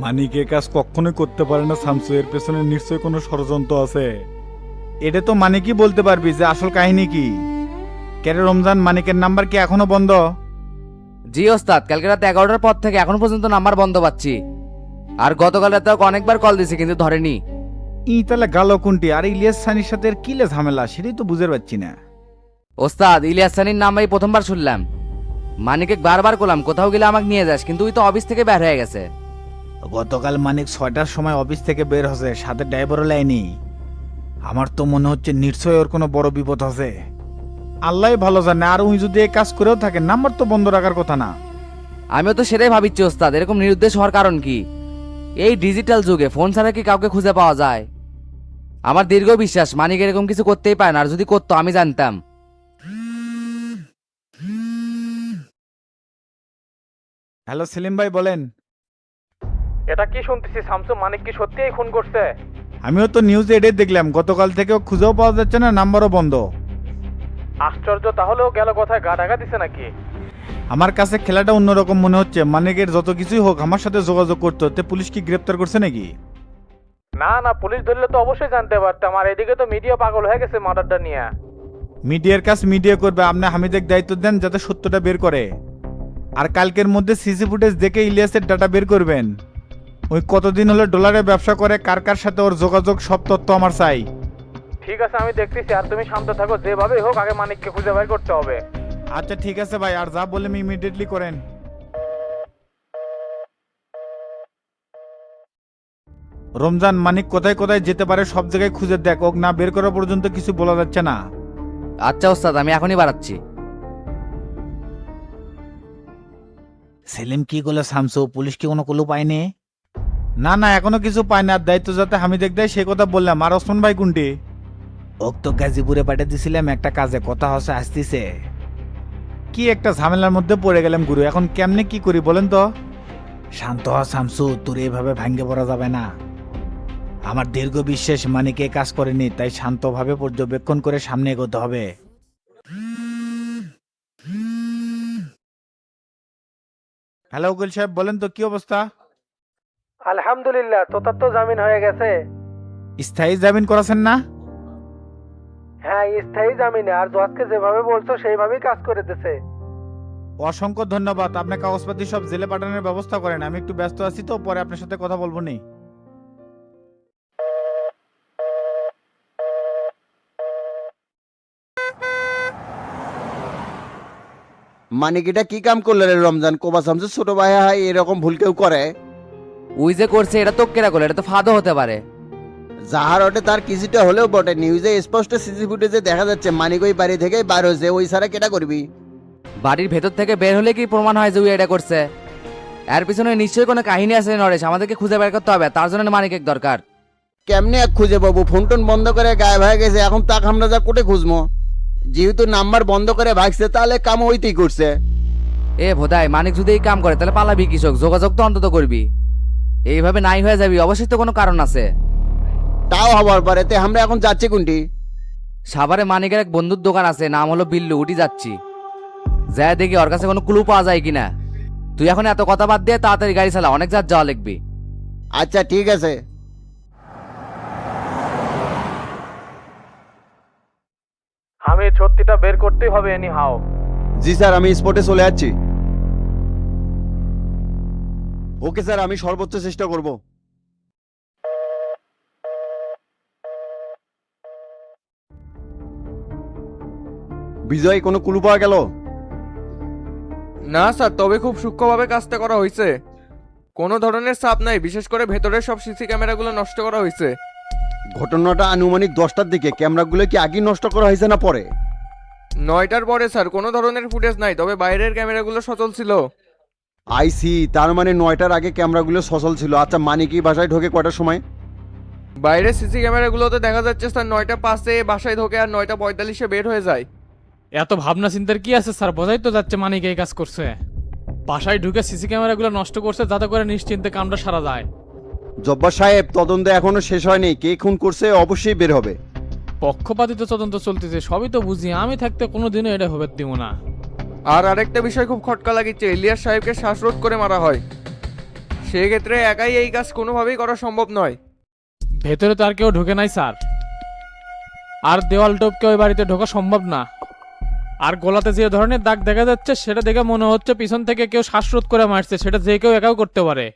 মানিক এ কাজ কখনোই করতে পারে না শামসু, এর পেছনে নিশ্চয়ই কোনো ষড়যন্ত্র আছে। এটা তো মানিকই বলতে পারবি যে আসল কাহিনী কি। কেরে রমজান, মানিকের নাম্বার কি এখনো বন্ধ? জি ওস্তাদ, কালকে রাত 11টার পর থেকে এখন পর্যন্ত নাম্বার বন্ধ পাচ্ছি। আর গতকাল রাতে ওকে অনেকবার কল দিছি কিন্তু ধরেনি। তাহলে গালো কোনটি? আর ইলিয়াস সানির সাথে কিলে ঝামেলা সেটাই তো বুঝতে পারছি না। ওস্তাদ, ইলিয়াস সানির নাম এই প্রথমবার শুনলাম। মানিকে বারবার করলাম কোথাও গেলে আমাকে নিয়ে যাস, কিন্তু ওই তো অফিস থেকে বের হয়ে গেছে। গতকাল মানিক 6টার সময় অফিস থেকে বের হচ্ছে, সাথে ড্রাইভারও লাইনি। আমার তো মনে হচ্ছে নিশ্চয়ই ওর কোনো বড় বিপদ আছে। আল্লাহ ভালো জানে। আর উনি যদি এই কাজ করেও থাকে, নাম্বার তো বন্ধ রাখার কথা না। আমিও তো সেটাই ভাবিচ্ছি ওস্তাদ, এরকম নিরুদ্দেশ হওয়ার কারণ কি? এই ডিজিটাল যুগে ফোন ছাড়া কি কাউকে খুঁজে পাওয়া যায়? আমার দীর্ঘ বিশ্বাস মানিক এরকম কিছু করতেই পারে না, আর যদি করতো আমি জানতাম। হ্যালো সেলিম ভাই, বলেন। এটা কি শুনতেছি, শামসু মানিক কি সত্যিই খুন করছে? আমিও তো নিউজে এটাই দেখলাম, গতকাল থেকে খুঁজেও পাওয়া যাচ্ছে না, নাম্বারও বন্ধ। আশ্চর্য, তাহলেও গেল কোথায়, গা ঢাকা দিছে নাকি? আমার কাছে খেলাটা অন্যরকম মনে হচ্ছে। মানিকের যত কিছুই হোক আমার সাথে যোগাযোগ করতে হতে, পুলিশ কি গ্রেপ্তার করছে নাকি? না না, পুলিশ ধরলে তো অবশ্যই জানতে পারতাম। আর এদিকে তো মিডিয়া পাগল হয়ে গেছে মার্ডারটা নিয়ে। মিডিয়ার কাজ মিডিয়া করবে, আপনি হামিদের দায়িত্ব দেন যাতে সত্যটা বের করে। আর কালকের মধ্যে সিসি ফুটেজ দেখে ইলিয়াসের ডাটা বের করবেন। ওই কতদিন হলে ডলারে ব্যবসা করে, কার কার সাথে ওর যোগাযোগ, সব তথ্য আমার চাই। ঠিক আছে, আমি দেখতেছি। আর তুমি শান্ত থাকো, যেভাবেই হোক আগে মানিককে খুঁজে বের করতে হবে। আচ্ছা ঠিক আছে ভাই, আর যা বললাম ইমিডিয়েটলি করেন। রমজান, মানিক কোথায় কোথায় যেতে পারে সব জায়গায় খুঁজে দেখ, ওক না বের করা পর্যন্ত কিছু বলা যাচ্ছে না। আচ্ছা ওস্তাদ, আমি এখনই বাড়াচ্ছি। সেলিম কি করলো শামসু? পুলিশ কি কোনো ক্লু পায়নি? না না, এখনো কিছু পায় না। আর দায়িত্ব যাতে হামিদেক দেয় সে কথা বললাম। আর ওসমান ভাই কোনটি? ওক তো গাজীপুরে পাঠিয়ে দিছিলাম একটা কাজে, কথা হচ্ছে আসতেছে। কি একটা ঝামেলার মধ্যে পড়ে গেলাম গুরু, এখন কেমনে কি করি বলেন তো? শান্ত হ শামসু, তোর এইভাবে ভাঙ্গে পড়া যাবে না। আমার দীর্ঘ বিশ্বাস মানিকে কাজ করেনি, তাই শান্তভাবে পর্যবেক্ষণ করে সামনে এগোতে হবে। হ্যালো উকিল সাহেব, বলেন তো কি অবস্থা? আলহামদুলিল্লাহ, তোতার তো জামিন হয়ে গেছে। স্থায়ী জামিন করাছেন না? হ্যাঁ, স্থায়ী জামিনে। আর জজকে যেভাবে বলছো সেইভাবেই কাজ করে দিছে। অসংখ্য ধন্যবাদ। আপনার কাগজপাতি সব জেলে পাঠানোর ব্যবস্থা করেন, আমি একটু ব্যস্ত আছি তো, পরে আপনার সাথে কথা বলবো নি। মানে এটা কি কাম করলে রে রমজান? কোবা শামসু ছোট ভাই হয় এরকম ভুল কেউ করে? ওই যে করছে এটা তো কেরা করলে, এটা তো ফাঁদও হতে পারে। যাহার ওটে তার কিছুটা হলেও বটে। নিউজে স্পষ্ট সিসি ফুটেজে দেখা যাচ্ছে মানিক ওই বাড়ি থেকে বার হয়েছে। ওই ছাড়া কেটা করবি? বাড়ির ভেতর থেকে বের হলে কি প্রমাণ হয় যে ওই এটা করছে? এর পিছনে নিশ্চয়ই কোনো কাহিনী আছে নরেশ, আমাদেরকে খুঁজে বের করতে হবে, তার জন্য মানিক এক দরকার। কেমনে এক খুঁজে পাবো? ফোন টোন বন্ধ করে গায়েব হয়ে গেছে, এখন তাক আমরা যা কোটে খুঁজবো? যেহেতু নাম্বার বন্ধ করে ভাগছে তাহলে কাম ওইতেই করছে। এ ভোদাই, মানিক যদি এই কাম করে তাহলে পালাবি কৃষক, যোগাযোগ তো অন্তত করবি। এইভাবে নাই হয়ে যাবি, অবশ্যই তো কোনো কারণ আছে। তাও হবার পরে তে আমরা এখন যাচ্ছি কোনটি? সাভারে মানিকের এক বন্ধুর দোকান আছে, নাম হলো বিল্লু, উঠি যাচ্ছি। যা দেখি ওর কাছে কোনো ক্লু পাওয়া যায় কিনা। তুই এখন এত কথা বাদ দিয়ে তাড়াতাড়ি গাড়ি চালা, অনেক যাওয়া লিখবি। আচ্ছা ঠিক আছে। আমি সত্যিটা বের করতেই হবে এনি হাও। জি স্যার, আমি স্পটে চলে যাচ্ছি। ওকে স্যার, আমি সর্বোচ্চ চেষ্টা করব। বিজয়, কোনো ক্লু পাওয়া গেল? না স্যার, তবে খুব সূক্ষ্মভাবে কাজটা করা হয়েছে। কোনো ধরনের চাপ নাই, বিশেষ করে ভেতরের সব সিসি ক্যামেরাগুলো নষ্ট করা হয়েছে। ঘটনাটা আনুমানিক 10টার দিকে। ক্যামেরাগুলো কি আগে নষ্ট করা হয়েছে না পরে? 9টার পরে স্যার, কোনো ধরনের ফুটেজ নাই, তবে বাইরের ক্যামেরাগুলো সচল ছিল। আইসি, তার মানে 9টার আগে ক্যামেরাগুলো সচল ছিল। আচ্ছা, মানিকি বাসায় ঢোকে কটার সময়? বাইরের সিসি ক্যামেরাগুলোতে দেখা যাচ্ছে স্যার 9টা 5-এ বাসায় ঢোকে আর 9টা 45-এ বের হয়ে যায়। এত ভাবনা চিন্তার কি আছে স্যার? বোঝাই তো যাচ্ছে মানিক এই কাজ করছে। বাসায় ঢুকে সিসি ক্যামেরাগুলো নষ্ট করছে যাতে করে নিশ্চিন্তে কামটা সারা যায়। জব্বার সাহেব, তদন্ত এখনো শেষ হয়নি। কে খুন করছে অবশ্যই বের হবে। পক্ষপাতিত তদন্ত চলতেছে, সবই তো বুঝি। আমি থাকতে কোনোদিনও এটা হবে দিব না। আর আরেকটা বিষয় খুব খটকা লাগিচ্ছে, ইলিয়াস সাহেবকে শ্বাসরোধ করে মারা হয়। সেক্ষেত্রে একাই এই কাজ কোনোভাবেই করা সম্ভব নয়। ভেতরে তো আর কেউ ঢোকে নাই স্যার, আর দেওয়াল টপকে ওই বাড়িতে ঢোকা সম্ভব না। আর গলাতে যে ধরনের দাগ দেখা যাচ্ছে সেটা দেখে মনে হচ্ছে পিছন থেকে কেউ শ্বাসরোধ করে মারছে, সেটা যে কেউ একাও করতে পারে।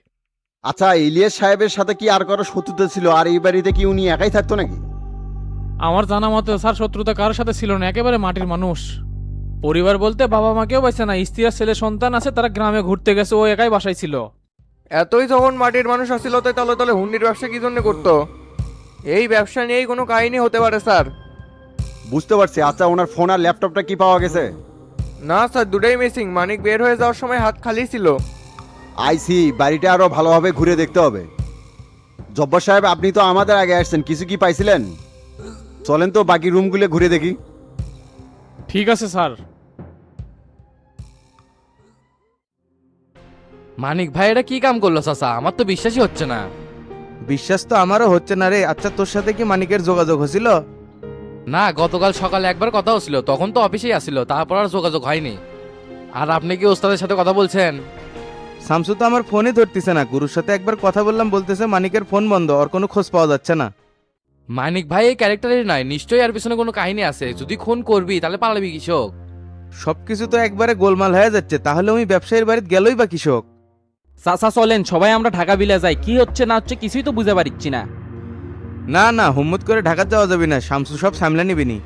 আচ্ছা, ইলিয়াস সাহেবের সাথে কি আর কারো শত্রুতা ছিল? আর এই বাড়িতে কি উনি একাই থাকতো নাকি? আমার জানা মতে স্যার শত্রুতা কারোর সাথে ছিল না, একেবারে মাটির মানুষ। পরিবার বলতে বাবা মাকেও পাইছে না, স্ত্রী আর ছেলে সন্তান আছে, তারা গ্রামে ঘুরতে গেছে, ও একাই বাসায় ছিল। এতই যখন মাটির মানুষ আসছিল তাই তলে তলে হুন্ডির ব্যবসা কি জন্য করতো? এই ব্যবসা নিয়েই কোনো কাহিনী হতে পারে স্যার। বুঝতে পারছি। আচ্ছা, ওনার ফোন আর ল্যাপটপটা কি পাওয়া গেছে? না স্যার, দুটাই মিসিং। মানিক বের হয়ে যাওয়ার সময় হাত খালি ছিল। আইসি, বাড়িটা আরো ভালোভাবে ঘুরে দেখতে হবে। জব্বার সাহেব, আপনি তো আমাদের আগে আসছেন, কিছু কি পাইছিলেন? চলেন তো বাকি রুমগুলো ঘুরে দেখি। ঠিক আছে স্যার। মানিক ভাই এটা কি কাম করলো চাচা? আমার তো বিশ্বাসই হচ্ছে না। বিশ্বাস তো আমারও হচ্ছে না রে। আচ্ছা, তোর সাথে কি মানিকের যোগাযোগ হয়েছিল? না, গতকাল সকালে একবার কথা হচ্ছিল, তখন তো অফিসেই আসছিল, তারপর আর যোগাযোগ হয়নি। আর আপনি কি ওস্তাদের সাথে কথা বলছেন? শামসু তো আমার ফোনই ধরতেছে না। গুরুর সাথে একবার কথা বললাম, বলতেছে মানিকের ফোন বন্ধ, ওর কোনো খোঁজ পাওয়া যাচ্ছে না। মানিক ভাই এই ক্যারেক্টারের নয়, নিশ্চয়ই আর পিছনে কোনো কাহিনী আছে। যদি খুন করবি তাহলে পালাবি কৃষক। সবকিছু তো একবারে গোলমাল হয়ে যাচ্ছে, তাহলে ওই ব্যবসায়ীর বাড়িতে গেলই বা কৃষক? চাচা চলেন সবাই আমরা ঢাকা বিলে যাই, কি হচ্ছে না হচ্ছে কিছুই তো বুঝতে পারছি না। না না, হুম্মত করে ঢাকা যাওয়া যাবে না। শামসু সব সামলে নিবিনি।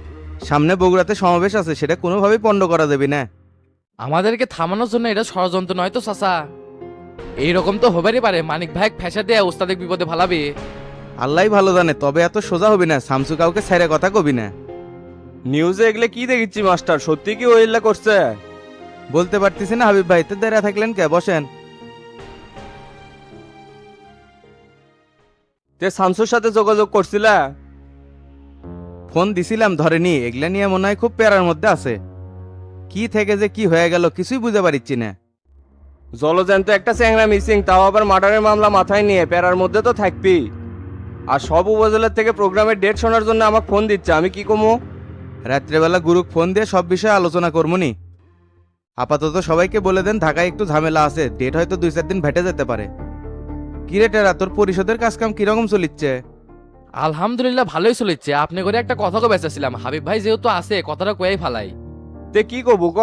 সামনে বগুড়াতে সমাবেশ আছে, সেটা কোনোভাবেই পণ্ড করা যাবে না। আমাদেরকে থামানোর জন্য এটা ষড়যন্ত্র নয় তো চাচা? এইরকম তো হবারই পারে, মানিক ভাই ফ্যাসা দিয়ে ওস্তাদের বিপদে ফালাবে। আল্লাহ ভালো জানে, তবে এত সোজা হবি না। শামসু কাউকে ছেড়ে কথা কবি না। নিউজে এগুলো কি দেখেছি মাস্টার? সত্যি কি ওইলা করছে? বলতে পারতেছি না হাবিব ভাই, তো দাঁড়া থাকলেন কে? বসেন। তে শামসুর সাথে যোগাযোগ করছিলা? ফোন দিছিলাম, ধরেনি। এগুলা নিয়ে মনে হয় খুব প্যারার মধ্যে আছে। কি থেকে যে কি হয়ে গেল কিছুই বুঝতে পারছি না। জলজ্যান্ত একটা চ্যাংরা মিসিং, তাও আবার মার্ডারের মামলা মাথায় নিয়ে প্যারার মধ্যে তো থাকবি। আর সব উপজেলার থেকে প্রোগ্রামের ডেট শোনার জন্য আমাকে ফোন দিচ্ছে, আমি কি কমু? রাত্রেবেলা গুরুক ফোন দিয়ে সব বিষয়ে আলোচনা করবনি। আপাতত সবাইকে বলে দেন ঢাকায় একটু ঝামেলা আছে, ডেট হয়তো 2-4 দিন ভেটে যেতে পারে। কিরে টেরা, তোর পরিষদের কাজকাম কিরকম চলিচ্ছে? আলহামদুলিল্লাহ ভালোই চলেছে। আপনি করে একটা কথা কো বেঁচেছিলাম, হাবিব ভাই যেহেতু আছে কথাটা কয়েই ফালাই। তে কি কবু ক?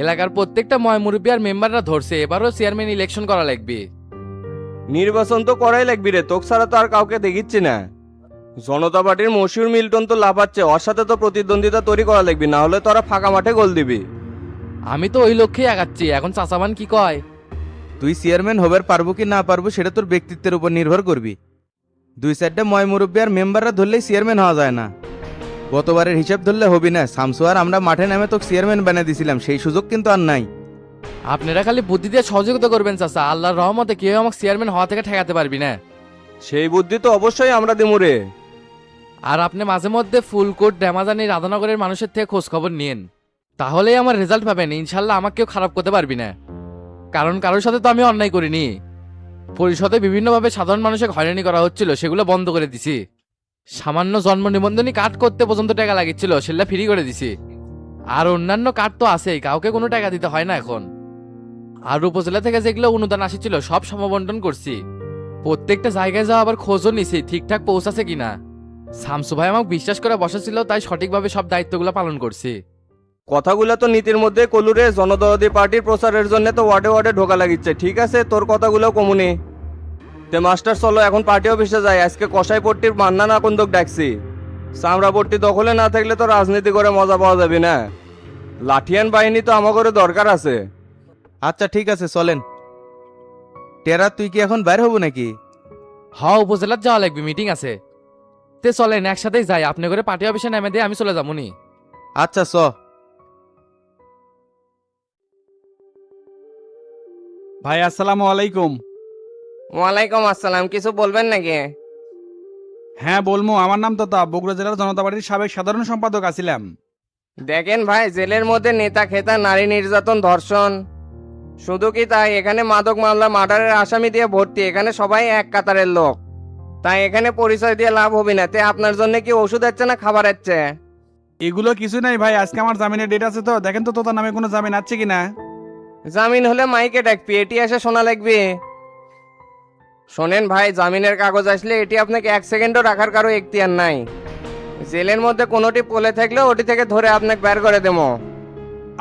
এলাকার প্রত্যেকটা ময় মুরব্বী আর মেম্বাররা ধরছে, এবারও চেয়ারম্যান ইলেকশন করা লাগবে। নির্বাচন তো করাই লাগবি রে, তোক ছাড়া তো আর কাউকে দেখিচ্ছি না। জনতা পার্টির মশিউর মিল্টন তো লাফাচ্ছে, ওর সাথে তো প্রতিদ্বন্দ্বিতা তৈরি করা লাগবি, না হলে তোরা ফাঁকা মাঠে গোল দিবি। আমি তো ওই লক্ষ্যেই আগাচ্ছি। এখন চাচাবান কি কয়? তুই চেয়ারম্যান হবার পারবো কি না পারবো সেটা তোর ব্যক্তিত্বের উপর নির্ভর করবি। 2-4টা ময় মুরব্বী আর মেম্বাররা ধরলেই চেয়ারম্যান হওয়া যায় না। গতবারের হিসাব ধরলে হবি না। শামসু আর আমরা মাঠে নামে তোকে চেয়ারম্যান বানিয়ে দিছিলাম, সেই সুযোগ কিন্তু আর নাই। আপনারা খালি বুদ্ধি দিয়ে সহযোগিতা করবেন চাচা, আল্লাহর রহমতে কেউ আমাকে চেয়ারম্যান হওয়া থেকে ঠেকাতে পারবি না। সেই বুদ্ধি তো অবশ্যই আমরা দিমু রে। আর আপনি মাঝে মধ্যে ফুলকোট ড্যামাজানি রাধানগরের মানুষের থেকে খোঁজ খবর নিন, তাহলেই আমার রেজাল্ট পাবেন। ইনশাল্লাহ আমাকে কেউ খারাপ করতে পারবি না, কারণ কারোর সাথে তো আমি অন্যায় করিনি। পরিষদে বিভিন্নভাবে সাধারণ মানুষের হয়রানি করা হচ্ছিল, সেগুলো বন্ধ করে দিছি। সামান্য জন্ম নিবন্ধনী কার্ড করতে পর্যন্ত টাকা লাগিয়েছিল, সেগুলো ফ্রি করে দিছি। আর অন্যান্য কার্ড তো আছেই, কাউকে কোনো টাকা দিতে হয় না এখন। আর উপজেলা থেকে যেগুলো অনুদান আসছিল সব সমবন্টন করছি। প্রত্যেকটা জায়গায় যাওয়া আবার খোঁজও নিছি ঠিকঠাক পৌঁছাছে কিনা। শামসু ভাই আমাকে বিশ্বাস করে বসেছিল, তাই সঠিকভাবে সব দায়িত্বগুলো পালন করছি। কথাগুলো তো নীতির মধ্যে কলুরে। জনদরদি পার্টির প্রচারের জন্য তো ওয়ার্ডে ওয়ার্ডে ঢোকা লাগিচ্ছে। ঠিক আছে, তোর কথাগুলো কমুনি। তে মাস্টার চলো এখন পার্টি অফিসে যাই। আজকে কসাইপট্টির মান্না না কন্দক ডাকছি। চামড়াপট্টি দখলে না থাকলে তো রাজনীতি করে মজা পাওয়া যাবে না। লাঠিয়ান বাহিনী তো আমাগরে দরকার আছে। আচ্ছা ঠিক আছে, চলেন। টেরা, তুই কি এখন বাইরে হবো নাকি? উপজেলার যাওয়া লাগবে, মিটিং আছে। তে চলেন একসাথেই যাই, আপনি করে পার্টি অফিসে নেমে দিয়ে আমি চলে যাবনি। আচ্ছা চ। ভাই আসসালামু আলাইকুম। ওয়ালাইকুম আসসালাম। কিছু বলবেন নাকি? হ্যাঁ বলবো, আমার নাম তো বগুড়া জেলার জনতা পার্টির সাবেক সাধারণ সম্পাদক আছিলাম। দেখেন ভাই, জেলের মধ্যে নেতা খেতা, নারী নির্যাতন, ধর্ষণ, শুধু কি তাই, এখানে মাদক মামলা মার্ডারের আসামি দিয়ে ভর্তি। এখানে সবাই এক কাতারের লোক, তাই এখানে পরিচয় দিয়ে লাভ হবে না। তে আপনার জন্য কি ওষুধ হচ্ছে না খাবার হচ্ছে? এগুলো কিছু নাই ভাই, আজকে আমার জামিনের ডেট আছে, তো দেখেন তো তোতার নামে কোনো জামিন আছে কিনা। জামিন হলে মাইকে ডাকবি, এটি এসে শোনা লাগবে। শোনেন ভাই, জামিনের কাগজ আসলে এটি আপনাকে 1 সেকেন্ডও রাখার কারো এখতিয়ার নাই। জেলের মধ্যে কোনোটি পলে থাকলে ওটি থেকে ধরে আপনাকে বের করে দেবো।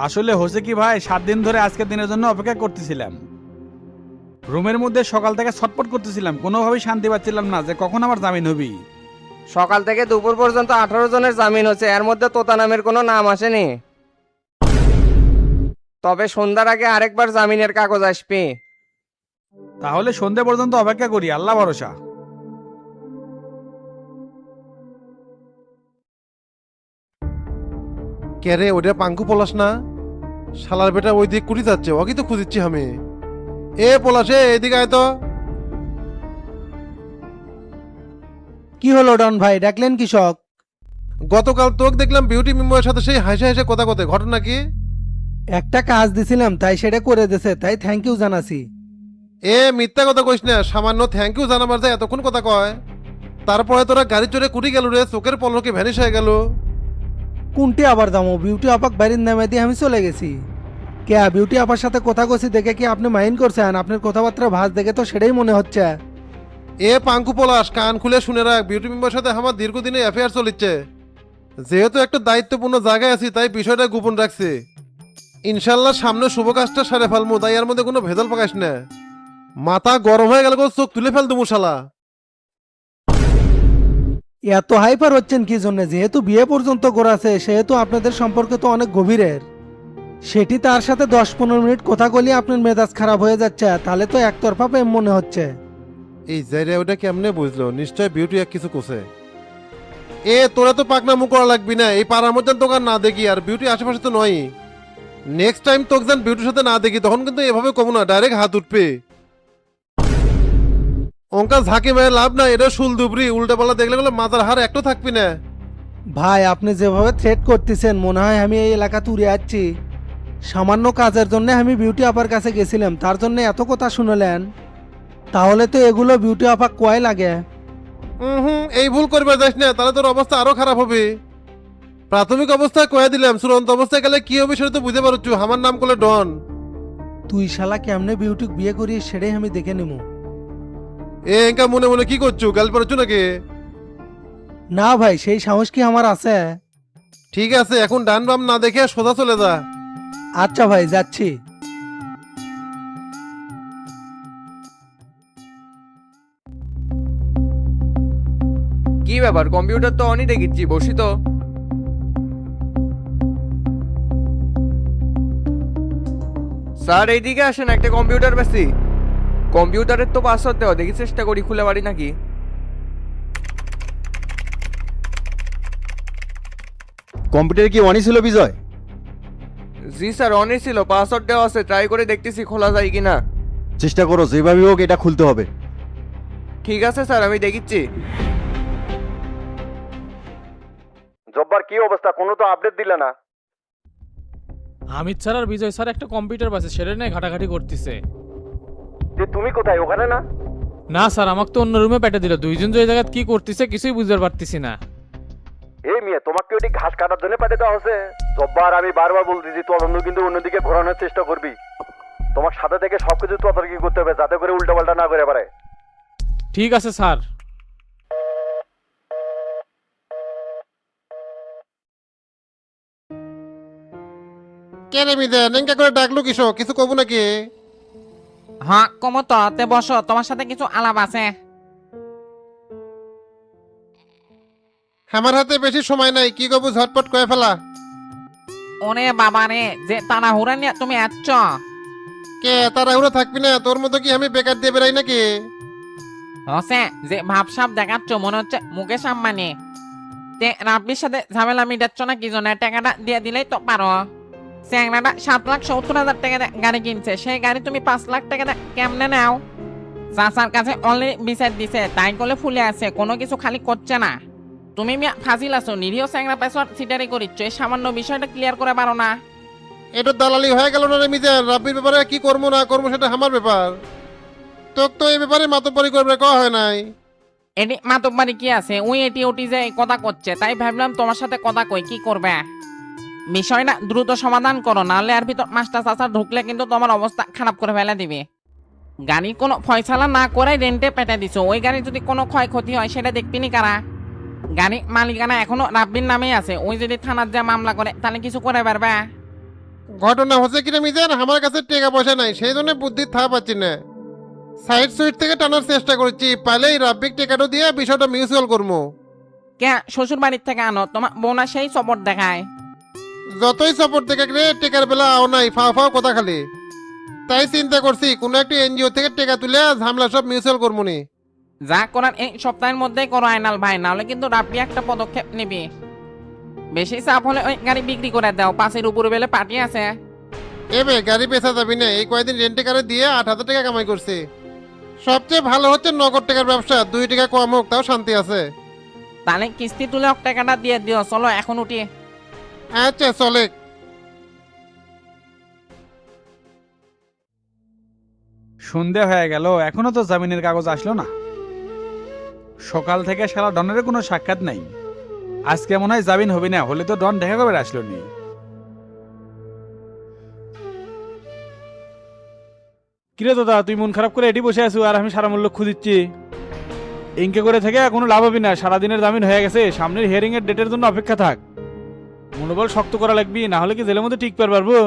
আসলে হচ্ছে কি ভাই, 7 দিন ধরে আজকের দিনের জন্য অপেক্ষা করতেছিলাম। রুমের মধ্যে সকাল থেকে ছটপট করতেছিলাম, কোনোভাবেই শান্তি পাচ্ছিলাম না যে কখন আমার জামিন হবি। সকাল থেকে দুপুর পর্যন্ত 18 জনের জামিন হচ্ছে, এর মধ্যে তোতা নামের কোনো নাম আসেনি। তবে সন্ধ্যার আগে আরেকবার জামিনের কাগজ আসবে। তাহলে সন্ধে পর্যন্ত অপেক্ষা করি, আল্লাহ ভরসা। কে রে, ওটা পাঙ্কু পলাশ না? শালার বেটা ওই দিক কুড়ি যাচ্ছে, ওকে তো খুঁজিচ্ছি আমি। এ পলাশে, এদিকে আয় তো। কি হলো ডন ভাই, ডাকলেন কৃষক? গতকাল তোকে দেখলাম বিউটি মেম্বারের সাথে সেই হাসে হাসে কথা কথা, ঘটনা কি? একটা কাজ দিছিলাম তাই সেটা করে দিছে, তাই থ্যাংক ইউ জানাছি। এ মিথ্যা কথা কইস না, সামান্য থ্যাংক ইউ জানাবার যায় এতক্ষণ কথা কয়? তারপরে তোরা গাড়ি চড়ে কুটি গেল রে, চোখের পলকে ভ্যানিশ হয়ে গেল। কোনটি আবার দামো? বিউটি আপাক বাড়ির নামে দিয়ে আমি চলে গেছি। কে বিউটি আপার সাথে কথা কছি দেখে কি আপনি মাইন্ড করছেন? আপনার কথাবার্তা ভাজ দেখে তো সেটাই মনে হচ্ছে। এ পাঙ্কু পলাশ, কান খুলে শুনে রাখ, বিউটি মেম্বারের সাথে আমার দীর্ঘদিনে অ্যাফেয়ার চলিচ্ছে। যেহেতু একটা দায়িত্বপূর্ণ জায়গায় আছি তাই বিষয়টা গোপন রাখছি। ইনশাল্লাহ সামনে শুভ কাজটা সারে ফেলমু, তাই এর মধ্যে কোনো ভেজাল পাকাস না। মাথা গরম হয়ে গেল, চোখ তুলে ফেল দেবো শালা। এত হাইপার হচ্ছেন কি জন্য? যেহেতু বিয়ে পর্যন্ত করাছে সেহেতু আপনাদের সম্পর্ক তো অনেক গভীরের। সেটি তার সাথে 10-15 মিনিট কথা বলি আপনার মেজাজ খারাপ হয়ে যাচ্ছে, তাহলে তো একতরফা প্রেম মনে হচ্ছে। এই জায়গায় ওটা কেমনে বুঝলো? নিশ্চয় বিউটি এক কিছু কোসে। এ তোরা তো পাকনামু করা লাগবি না, এই পাড়ার মধ্যে তোকে আর না দেখি, আর বিউটি আশেপাশে তো নয়। নেক্সট টাইম তোকে যেন বিউটির সাথে না দেখি তখন কিন্তু এভাবে কমো না, ডাইরেক্ট হাত উঠবে। অঙ্কা ঝাঁকি মেরে লাভ না, এটা শুল দুবরি, উল্টা পাল্টা দেখলে গেলে মাথার হার একটু থাকবি না। ভাই আপনি যেভাবে থ্রেট করতেছেন মনে হয় আমি এই এলাকা তুলে যাচ্ছি। সামান্য কাজের জন্য আমি বিউটি আপার কাছে গেছিলাম, তার জন্য এত কথা শুনলেন? তাহলে তো এগুলো বিউটি আপা কয় লাগে। এই ভুল করবে যাস না, তাহলে তোর অবস্থা আরো খারাপ হবে। প্রাথমিক অবস্থায় কয়ে দিলাম, চূড়ান্ত অবস্থায় গেলে কি হবে সেটা তো বুঝতে পারছো। আমার নাম করলে ডন। তুই শালা কেমনে বিউটি বিয়ে করিস সেটাই আমি দেখে নেবো। এ এঙ্কা মনে মনে কি করছো, গাল পারছো নাকি? না ভাই, সেই সাহস কি আমার আছে? ঠিক আছে, এখন ডান বাম না দেখে সোজা চলে যা। আচ্ছা ভাই, যাচ্ছি। কি ব্যাপার, কম্পিউটার তো অনই দেখিচ্ছি, বসি তো। স্যার এইদিকে আসেন, একটা কম্পিউটার বেশি। কম্পিউটারের তো পাসওয়ার্ড দেওয়া, দেখি চেষ্টা করি খুলে পারি নাকি। কম্পিউটার কি অনই ছিল বিজয়? জি স্যার, অনই ছিল, পাসওয়ার্ড দেওয়া আছে, ট্রাই করে দেখতেছি খোলা যায় কিনা। চেষ্টা করো, যেভাবে হোক এটা খুলতে হবে। ঠিক আছে স্যার, আমি দেখিচ্ছি। জব্বার কি অবস্থা, কোনো তো আপডেট দিলে না। হামিদ স্যার আর বিজয় স্যার একটা কম্পিউটার পাচ্ছে, সেটা নিয়ে ঘাটাঘাটি করতেছে। তুমি কোথায়, ওখানে না? না স্যার, আমাকে তো অন্য রুমে পেটে দিল। দুইজন যে এই জায়গায় কি করতেছে কিছুই বুঝতে পারতেছি না। এই মেয়ে, তোমাকে ওটি ঘাস কাটার জন্য পাঠিয়ে দেওয়া হয়েছে। জব্বার আমি বারবার বলতেছি তদন্ত কিন্তু অন্যদিকে ঘোরানোর চেষ্টা করবি। তোমার সাথে থেকে সবকিছু তদারকি করতে হবে যাতে করে উল্টাপাল্টা না করে পারে। ঠিক আছে স্যার। কে রে মিদে, নেঙ্কা করে ডাকলো কিসো, কিছু কব নাকি? হ্যাঁ কমো তো, তে বসো, তোমার সাথে কিছু আলাপ আছে। আমার হাতে বেশি সময় নাই, কি কব ঝটপট কয়ে ফেলা। ওরে বাবা রে, যে তাড়াহুড়া নিয়ে তুমি আসছ। কে তাড়াহুড়ো থাকবি না? তোর মতো কি আমি বেকার দিয়ে বেড়াই নাকি? হসে, যে ভাবসাব দেখাচ্ছ মনে হচ্ছে মুকেশ আম্বানি। তে রাব্বির সাথে ঝামেলা মিটাচ্ছ না কি জন্য? টাকাটা দিয়ে দিলেই তো পারো। স্যাংরাটা 7,70,000 টাকা দিয়ে গাড়ি কিনছে, সেই গাড়ি তুমি 5 লাখ টাকা দিয়ে কেমনে নাও? চাচার কাছে অলরেডি বিচার দিছে, তাই করলে ফুলে আছে, কোনো কিছু খালি করছে না। তুমি মিয়া ফাজিল আছো, নিরীহ স্যাংরা পেছর সিটারি করিচ্ছ, এই সামান্য বিষয়টা ক্লিয়ার করে পারো না? এটা দালালি হয়ে গেল না রে মিজান? রাব্বির ব্যাপারে কি করবো না করবো সেটা আমার ব্যাপার। তোকে তো এই ব্যাপারে মাতব্বরি করবে কওয়া হয় নাই। এটি মাতব্বারি কি আছে? উই এটি ওটি যে এই কথা করছে, তাই ভাবলাম তোমার সাথে কথা কই, কি করবে? বিষয়টা দ্রুত সমাধান করো, নাহলে আর ভিতর মাস্টার চাচা ঢুকলে কিন্তু তোমার অবস্থা খারাপ করে ফেলে দিবে। গাড়ি কোনো ফয়সালা না করে রেন্টে পেটে দিছো, ওই গাড়ি যদি কোনো ক্ষয়ক্ষতি হয় সেটা দেখবিনি কারা? গাড়ি মালিকানা এখনো রাব্বির নামেই আছে, ওই যদি থানার যা মামলা করে তাহলে কিছু করে পারবে? ঘটনা হচ্ছে কিনা মিজান, আমার কাছে টাকা পয়সা নাই, সেই জন্য বুদ্ধি থা পাচ্ছি না। সাইড সুইট থেকে টানার চেষ্টা করছি, পাইলেই রাব্বিক টেকাটো দিয়ে বিষয়টা মিউচুয়াল করবো। কে শ্বশুর বাড়ির থেকে আনো? তোমার বোনা সেই সপোর্ট দেখায়। যতই সাপোর্ট থেকে রে টেকার বেলা আও নাই, ফাও ফাও কথা খালি। তাই চিন্তা করছি কোনো একটা এনজিও থেকে টেকা তুলে ঝামলা সব মিউচুয়াল করবো নি। যা করার এই সপ্তাহের মধ্যেই করো আইনাল ভাই, নাহলে কিন্তু রাব্বি একটা পদক্ষেপ নিবি। বেশি চাপ হলে ওই গাড়ি বিক্রি করে দাও, পাশের উপরে বেলে পার্টি আছে। এবে গাড়ি পেছা যাবি না, এই কয়েকদিন রেন্টে কারে দিয়ে 8,000 টাকা কামাই করছি। সবচেয়ে ভালো হচ্ছে নগদ টাকার ব্যবসা, 2 টাকা কম হোক তাও শান্তি আছে। তাহলে কিস্তি তুলে টাকাটা দিয়ে দিও, চলো এখন উঠি। আচ্ছা চলে। সন্ধে হয়ে গেল, এখনো তো জামিনের কাগজ আসলো না। সকাল থেকে শালা ডনের কোনো সাক্ষাৎ নাই। আজকে মনে হয় জামিন হবে না, হলে তো ডন দেখা কবে আসলো নি। কিরে দাদা, তুই মন খারাপ করে এটি বসে আছো আর আমি সারা মূল্য খুঁজিচ্ছি। ইনকে করে থেকে কোনো লাভ হবে না, সারাদিনের জামিন হয়ে গেছে, সামনের হিয়ারিং এর ডেটের জন্য অপেক্ষা থাক। মনোবল শক্ত করা লাগবি, না হলে কি জেলের মধ্যে টিক পারবো?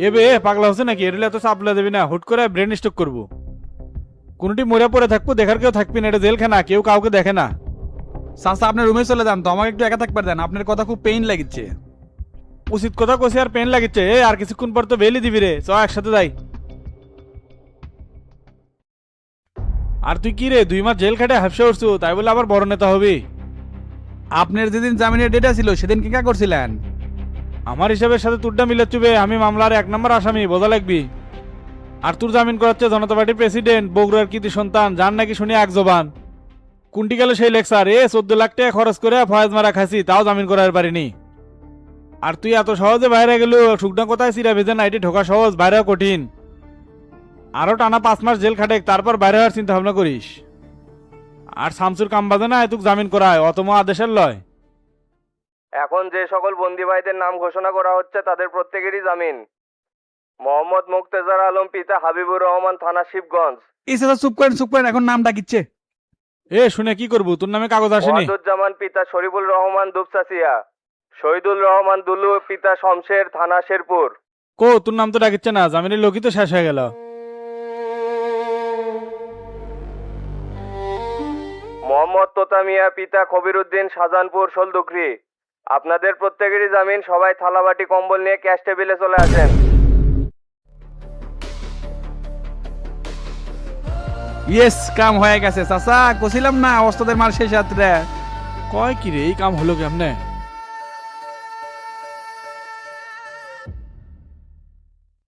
এবে পাগলা হচ্ছে নাকি? এর এত চাপলা দেবি না, হুট করে ব্রেন স্ট্রোক করবো। কোনটি মরে পড়ে থাকবো, দেখার কেউ থাকবি না, এটা জেলখানা, কেউ কাউকে দেখে না। চাচা আপনার রুমে চলে যান তো, আমাকে একটু একা থাকবার দেন, আপনার কথা খুব পেইন লাগিচ্ছে। উচিত কথা কষে আর পেন লাগিচ্ছে, আর কিছুক্ষণ পর তো বেলি দিবি রে, চ একসাথে যাই। আর তুই কি রে 2 মাস জেল খাটে হাফসে উঠছো, তাই বলে আবার বড় নেতা হবি? আপনার যেদিন জামিনের ডেটা ছিল সেদিন কি করছিলেন? আমার হিসাবের সাথে তোরটা মিলাচ্ছবে, আমি মামলার 1 নম্বর আসামি, বোঝা লাগবি। আর তোর জামিন করাচ্ছে জনতা পার্টির প্রেসিডেন্ট, বগুড়ার কৃতি সন্তান, যার নাকি শুনি 1 জবান। কোনটি গেল সেই লেকচার? 14 লাখ টাকা খরচ করে ফয়েজ মারা খাসি, তাও জামিন করার পারিনি। আর তুই এত সহজে বাইরে গেল, শুকনো কোথায় চিরা ভেজে নাইটি ঢোকা সহজ, বাইরেও কঠিন। আরো টানা 5 মাস জেল খাটে, তারপর বাইরে হওয়ার চিন্তা ভাবনা করিস। আর শামসুর কাম বাজে না এতুক জামিন করায়, অতম আদেশের লয়। এখন যে সকল বন্দি ভাইদের নাম ঘোষণা করা হচ্ছে তাদের প্রত্যেকেরই জামিন। মোহাম্মদ মুক্তেজার আলম, পিতা হাবিবুর রহমান, থানা শিবগঞ্জ। এই চাচা চুপ করেন, এখন নাম ডাকিচ্ছে। এ শুনে কি করবো, তোর নামে কাগজ আসেনি? ওয়াদুজ্জামান, পিতা শরীফুল রহমান, দুপচাচিয়া। শহীদুল রহমান দুলু, পিতা শমশের, থানা শেরপুর। কো তোর নাম তো ডাকিচ্ছে না, জামিনের লোকই তো শেষ হয়ে গেল। মোহাম্মদ তোতামিয়া, পিতা কবিরউদ্দিন, শাহজাহানপুর, শোলদুকরি। আপনাদের প্রত্যেকেরই জামিন, সবাই থালাবাটি কম্বল নিয়ে ক্যাশ টেবিলে চলে আসেন। ইয়েস, কাম হয়ে গেছে চাচা, কছিলাম না ওস্তাদের মার শেষ রাত্রে। কয় কি রে, এই কাম হলো কেমনে?